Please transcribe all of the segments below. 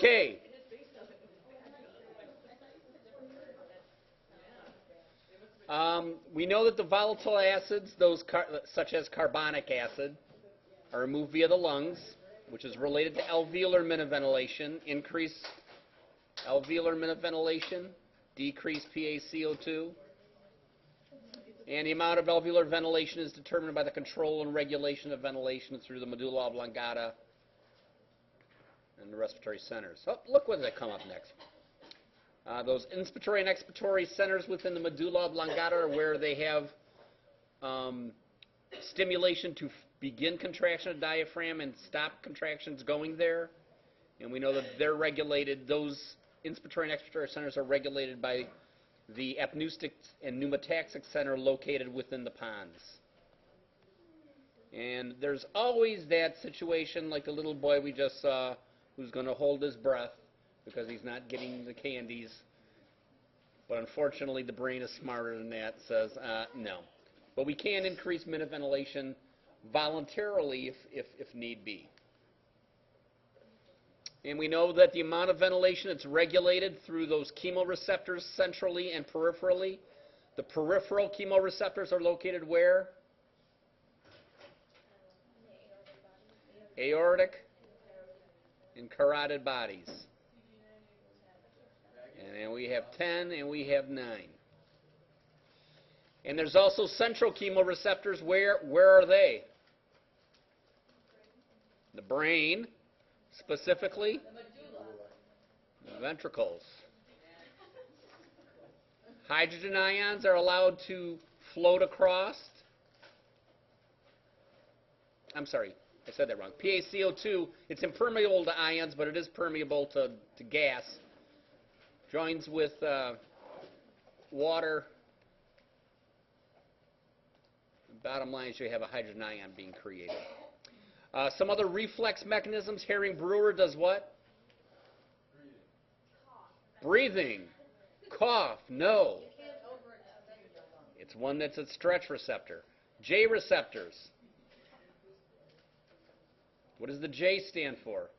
Okay. We know that the volatile acids, such as carbonic acid, are removed via the lungs, which is related to alveolar minute ventilation. Increased alveolar minute ventilation, decreased PaCO2. And the amount of alveolar ventilation is determined by the control and regulation of ventilation through the medulla oblongata and the respiratory centers. Oh, look what they come up next. Those inspiratory and expiratory centers within the medulla oblongata are where they have stimulation to begin contraction of the diaphragm and stop contractions going there. And we know that they're regulated, those inspiratory and expiratory centers are regulated by the apneustic and pneumotaxic center located within the pons. And there's always that situation like the little boy we just saw who's going to hold his breath because he's not getting the candies. But unfortunately, the brain is smarter than that, says no. But we can increase minute ventilation voluntarily if need be. And we know that the amount of ventilation is regulated through those chemoreceptors centrally and peripherally. The peripheral chemoreceptors are located where? Aortic and carotid bodies. And then we have 10 and we have 9. And there's also central chemoreceptors. Where are they? The brain, specifically the ventricles. Hydrogen ions are allowed to float across. I'm sorry, I said that wrong. PaCO2, it's impermeable to ions, but it is permeable to gas. Joins with water. The bottom line is you have a hydrogen ion being created. Some other reflex mechanisms. Herring-Brewer does what? Breathing. Cough. No. It's one that's a stretch receptor. J receptors. What does the J stand for?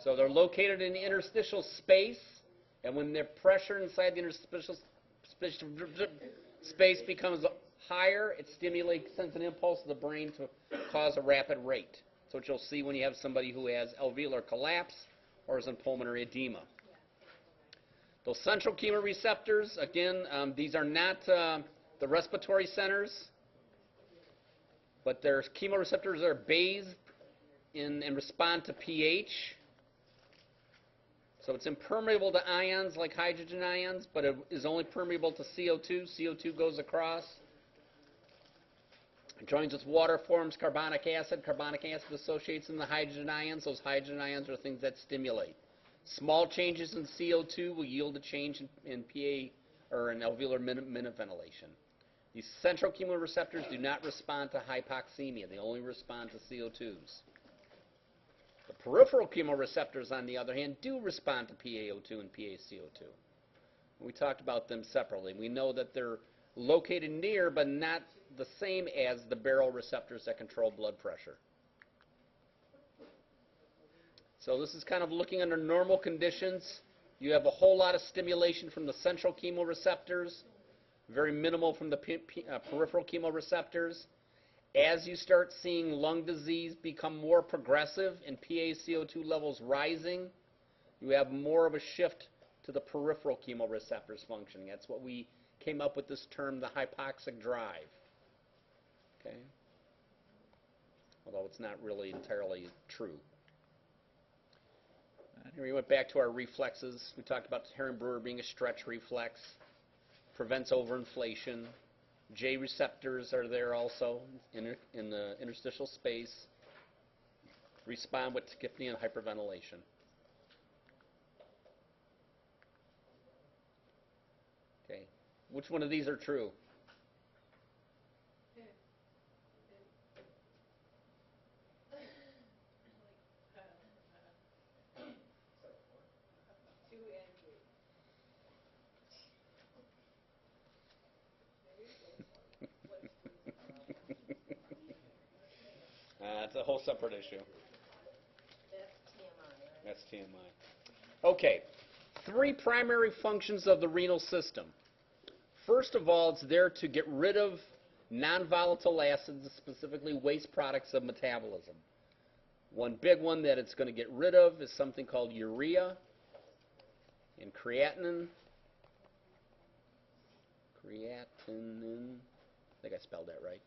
So they're located in the interstitial space, and when their pressure inside the interstitial space becomes higher, it stimulates, sends an impulse to the brain to cause a rapid rate. So what you'll see when you have somebody who has alveolar collapse or is in pulmonary edema. Those central chemoreceptors, again, these are not the respiratory centers, but their chemoreceptors are bathed and respond to pH. So it's impermeable to ions like hydrogen ions, but it is only permeable to CO2. CO2 goes across. It joins with water, forms carbonic acid. Carbonic acid associates in the hydrogen ions. Those hydrogen ions are things that stimulate. Small changes in CO2 will yield a change in PA or in alveolar minute ventilation. These central chemoreceptors do not respond to hypoxemia. They only respond to CO2s. The peripheral chemoreceptors, on the other hand, do respond to PaO2 and PaCO2. We talked about them separately. We know that they're located near, but not the same as the baroreceptors that control blood pressure. So this is kind of looking under normal conditions. You have a whole lot of stimulation from the central chemoreceptors, very minimal from the peripheral chemoreceptors. As you start seeing lung disease become more progressive and PaCO2 levels rising, you have more of a shift to the peripheral chemoreceptors functioning. That's what we came up with this term, the hypoxic drive. Okay? Although it's not really entirely true. Here we went back to our reflexes. We talked about Herring-Brewer being a stretch reflex, prevents overinflation. J receptors are there also in the interstitial space, respond with tachypnea and hyperventilation. Okay, which one of these are true? That's a whole separate issue. That's TMI, right? That's TMI. Okay, 3 primary functions of the renal system. First of all, it's there to get rid of non-volatile acids, specifically waste products of metabolism. One big one that it's going to get rid of is something called urea and creatinine. Creatinine, I think I spelled that right.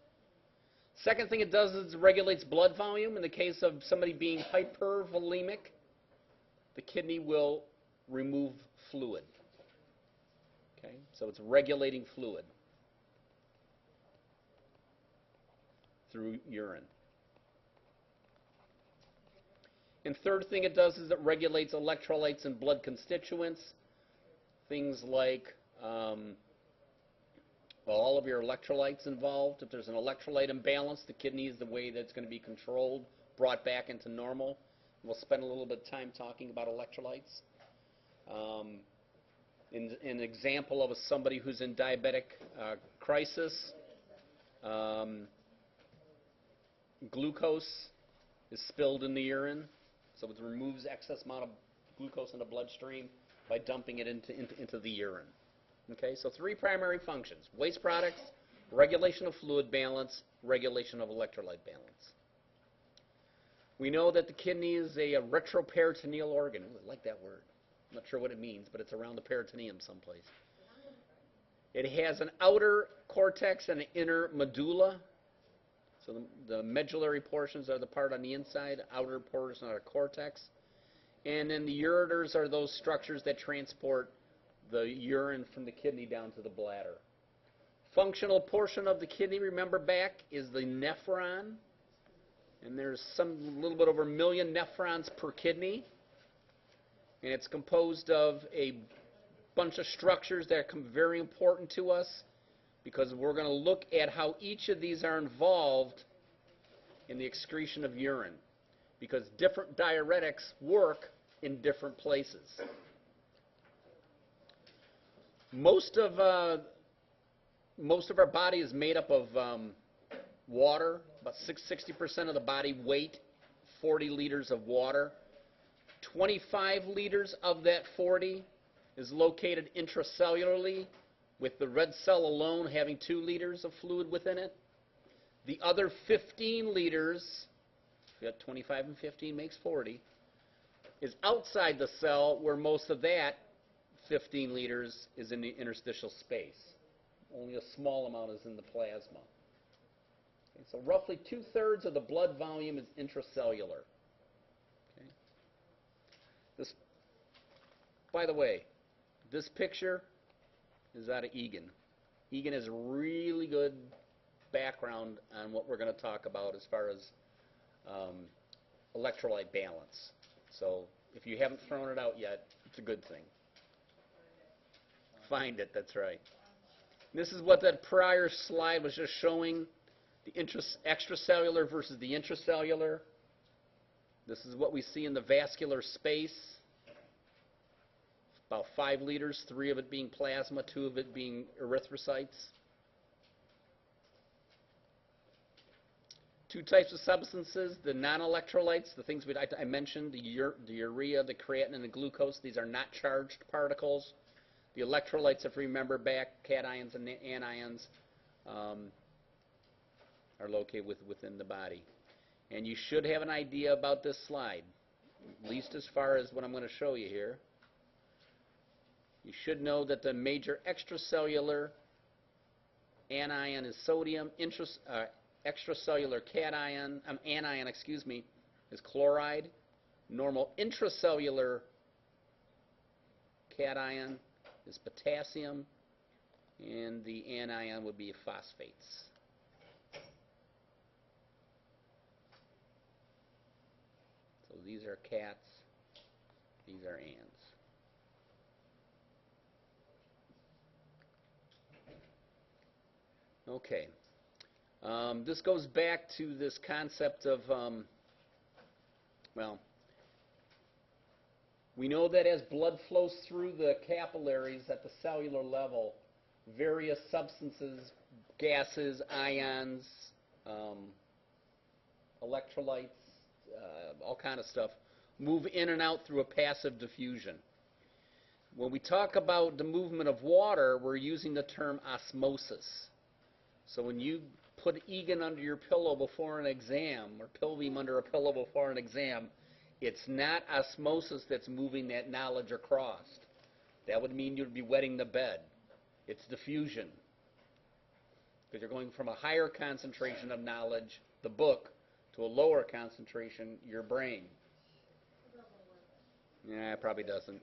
Second thing it does is it regulates blood volume. In the case of somebody being hypervolemic, the kidney will remove fluid. Okay, so it's regulating fluid through urine. And third thing it does is it regulates electrolytes and blood constituents, things like all of your electrolytes involved. If there's an electrolyte imbalance, the kidney is the way that's going to be controlled, brought back into normal. We'll spend a little bit of time talking about electrolytes. An example of somebody who's in diabetic crisis, glucose is spilled in the urine, so it removes excess amount of glucose in the bloodstream by dumping it into the urine. Okay, so 3 primary functions: waste products, regulation of fluid balance, regulation of electrolyte balance. We know that the kidney is a retroperitoneal organ. Ooh, I like that word. I'm not sure what it means, but it's around the peritoneum someplace. It has an outer cortex and an inner medulla. So the medullary portions are the part on the inside, outer portions are the cortex. And then the ureters are those structures that transport the urine from the kidney down to the bladder. Functional portion of the kidney, remember back, is the nephron. And there's some little bit over 1 million nephrons per kidney. And it's composed of a bunch of structures that are very important to us, because we're going to look at how each of these are involved in the excretion of urine, because different diuretics work in different places. Most of our body is made up of water, about 60% of the body weight, 40 liters of water. 25 liters of that 40 is located intracellularly, with the red cell alone having 2 liters of fluid within it. The other 15 liters, if you got 25 and 15 makes 40, is outside the cell, where most of that 15 liters is in the interstitial space. Only a small amount is in the plasma. Okay, so roughly 2/3 of the blood volume is intracellular. Okay. This, by the way, this picture is out of Egan. Egan has a really good background on what we're going to talk about as far as electrolyte balance. So if you haven't thrown it out yet, it's a good thing. Find it, that's right. This is what that prior slide was just showing, the extracellular versus the intracellular. This is what we see in the vascular space. About 5 liters, 3 of it being plasma, 2 of it being erythrocytes. 2 types of substances, the non-electrolytes, the things I mentioned, the urea, the creatinine, and the glucose. These are not charged particles. The electrolytes, if you remember back, cations and anions, are located within the body. And you should have an idea about this slide, at least as far as what I'm going to show you here. You should know that the major extracellular anion is sodium, extracellular anion, is chloride. Normal intracellular cation is potassium, and the anion would be phosphates. So these are cats, these are ans. Okay. This goes back to this concept of, we know that as blood flows through the capillaries at the cellular level, various substances, gases, ions, electrolytes, all kind of stuff, move in and out through a passive diffusion. When we talk about the movement of water, we're using the term osmosis. So when you put Egan under your pillow before an exam, or Pilbeam under a pillow before an exam, it's not osmosis that's moving that knowledge across. That would mean you'd be wetting the bed. It's diffusion. Because you're going from a higher concentration of knowledge, the book, to a lower concentration, your brain. Yeah, it probably doesn't.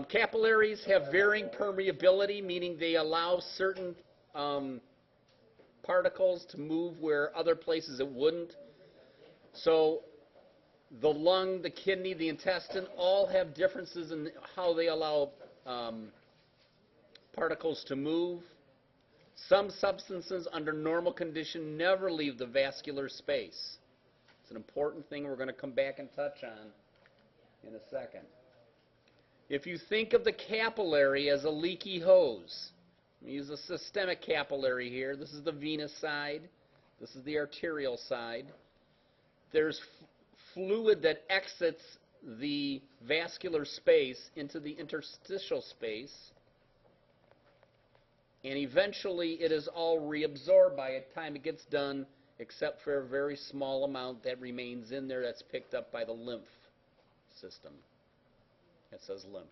Capillaries have varying permeability, meaning they allow certain particles to move where other places it wouldn't. So the lung, the kidney, the intestine all have differences in how they allow particles to move. Some substances under normal condition never leave the vascular space. It's an important thing we're going to come back and touch on in a second. If you think of the capillary as a leaky hose, we use a systemic capillary here. This is the venous side. This is the arterial side. There's fluid that exits the vascular space into the interstitial space, and eventually it is all reabsorbed by the time it gets done, except for a very small amount that remains in there that's picked up by the lymph system. It says lymph.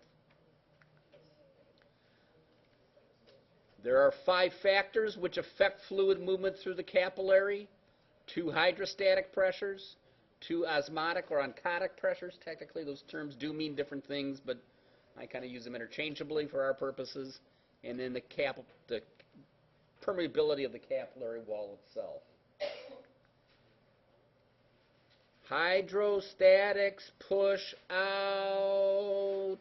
There are 5 factors which affect fluid movement through the capillary: 2 hydrostatic pressures, 2 osmotic or oncotic pressures. Technically, those terms do mean different things, but I kind of use them interchangeably for our purposes. And then the permeability of the capillary wall itself. Hydrostatics push out.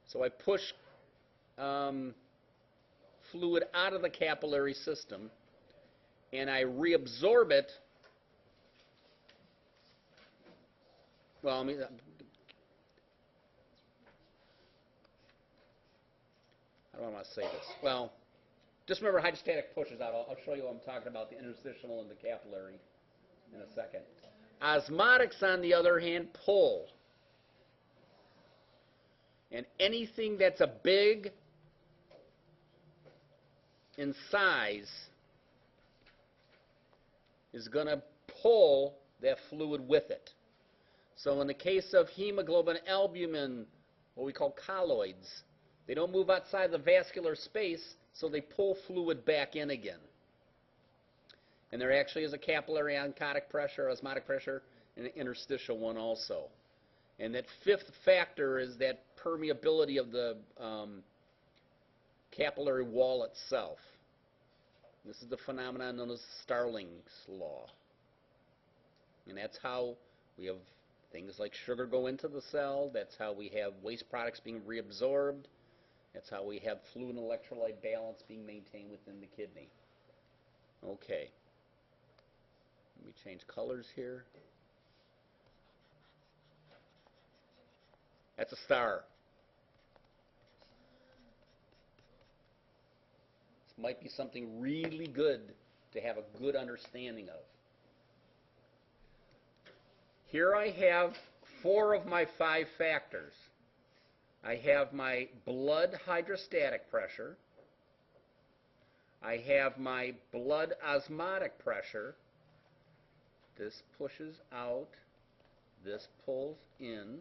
So I push fluid out of the capillary system, and I reabsorb it. Well, I mean, I don't want to say this. Well, just remember hydrostatic pushes out. I'll show you what I'm talking about, the interstitial and the capillary, in a second. Osmotics, on the other hand, pull. And anything that's a big in size is going to pull that fluid with it. So in the case of hemoglobin, albumin, what we call colloids, they don't move outside the vascular space, so they pull fluid back in again. And there actually is a capillary oncotic pressure, osmotic pressure, and an interstitial one also. And that 5th factor is that permeability of the capillary wall itself. This is the phenomenon known as Starling's law. And that's how we have things like sugar go into the cell. That's how we have waste products being reabsorbed. That's how we have fluid and electrolyte balance being maintained within the kidney. Okay. Let me change colors here. That's a star. This might be something really good to have a good understanding of. Here I have 4 of my 5 factors. I have my blood hydrostatic pressure. I have my blood osmotic pressure. This pushes out. This pulls in.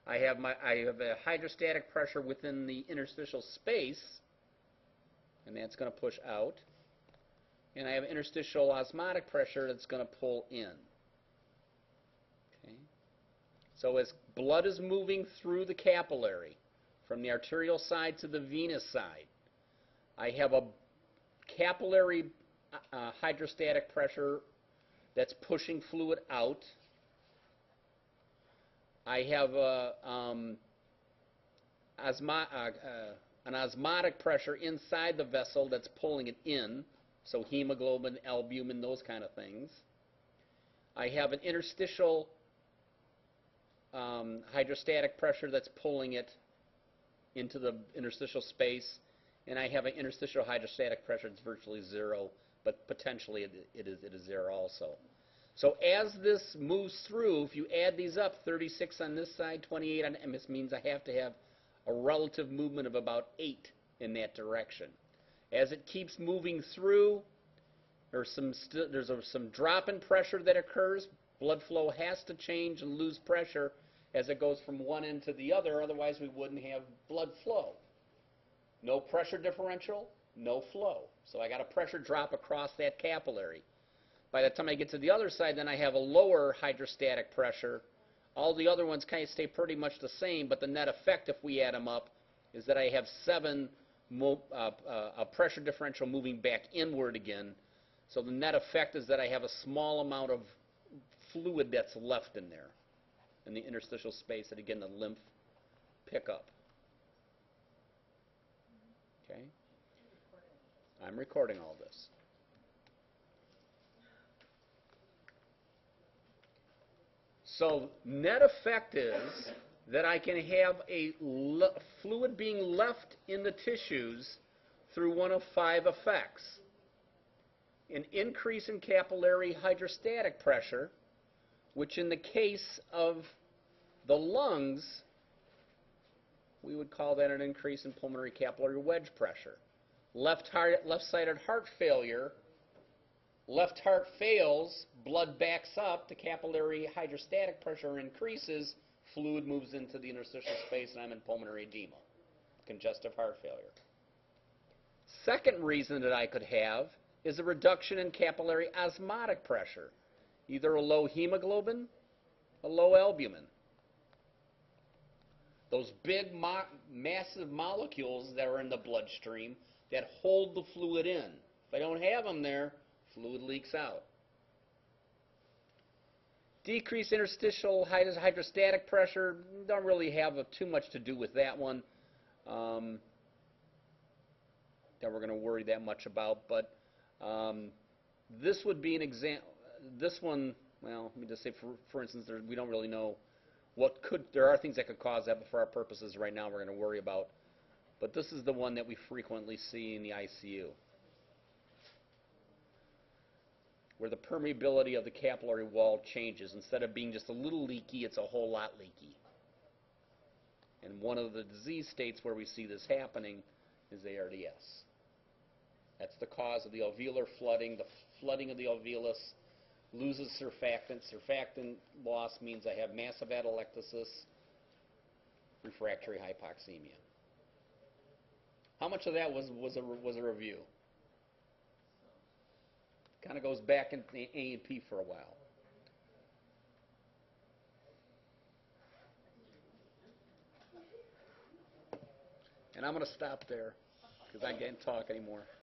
I have a hydrostatic pressure within the interstitial space, and that's going to push out. And I have interstitial osmotic pressure that's going to pull in. Okay. So as blood is moving through the capillary from the arterial side to the venous side, I have a capillary hydrostatic pressure that's pushing fluid out. I have an osmotic pressure inside the vessel that's pulling it in, so hemoglobin, albumin, those kind of things. I have an interstitial hydrostatic pressure that's pulling it into the interstitial space, and I have an interstitial hydrostatic pressure that's virtually zero, but potentially it is zero also. So as this moves through, if you add these up, 36 on this side, 28 on, and this means I have to have a relative movement of about 8 in that direction. As it keeps moving through, there's some drop in pressure that occurs. Blood flow has to change and lose pressure as it goes from one end to the other, otherwise we wouldn't have blood flow. No pressure differential, no flow. So I got a pressure drop across that capillary. By the time I get to the other side, then I have a lower hydrostatic pressure. All the other ones kind of stay pretty much the same, but the net effect, if we add them up, is that I have 7 a pressure differential moving back inward again. So the net effect is that I have a small amount of fluid that's left in there, in the interstitial space, that again the lymph pick up. Okay? I'm recording all this. So net effect is that I can have a fluid being left in the tissues through one of 5 effects. An increase in capillary hydrostatic pressure, which in the case of the lungs, we would call that an increase in pulmonary capillary wedge pressure. Left-sided heart failure, left heart fails, blood backs up, the capillary hydrostatic pressure increases, fluid moves into the interstitial space, and I'm in pulmonary edema, congestive heart failure. Second reason that I could have is a reduction in capillary osmotic pressure, either a low hemoglobin, a low albumin. Those big, massive molecules that are in the bloodstream that hold the fluid in. If I don't have them there, fluid leaks out. Decreased interstitial hydrostatic pressure, don't really have too much to do with that one that we're going to worry that much about, but this would be an example. This one, well, let me just say, for instance, we don't really know what could, there are things that could cause that, but for our purposes right now we're going to worry about. But this is the one that we frequently see in the ICU, where the permeability of the capillary wall changes. Instead of being just a little leaky, it's a whole lot leaky. And one of the disease states where we see this happening is ARDS. That's the cause of the alveolar flooding. The flooding of the alveolus loses surfactant. Surfactant loss means I have massive atelectasis, refractory hypoxemia. How much of that was a review? Kind of goes back into the A&P for a while. And I'm going to stop there because I can't talk anymore.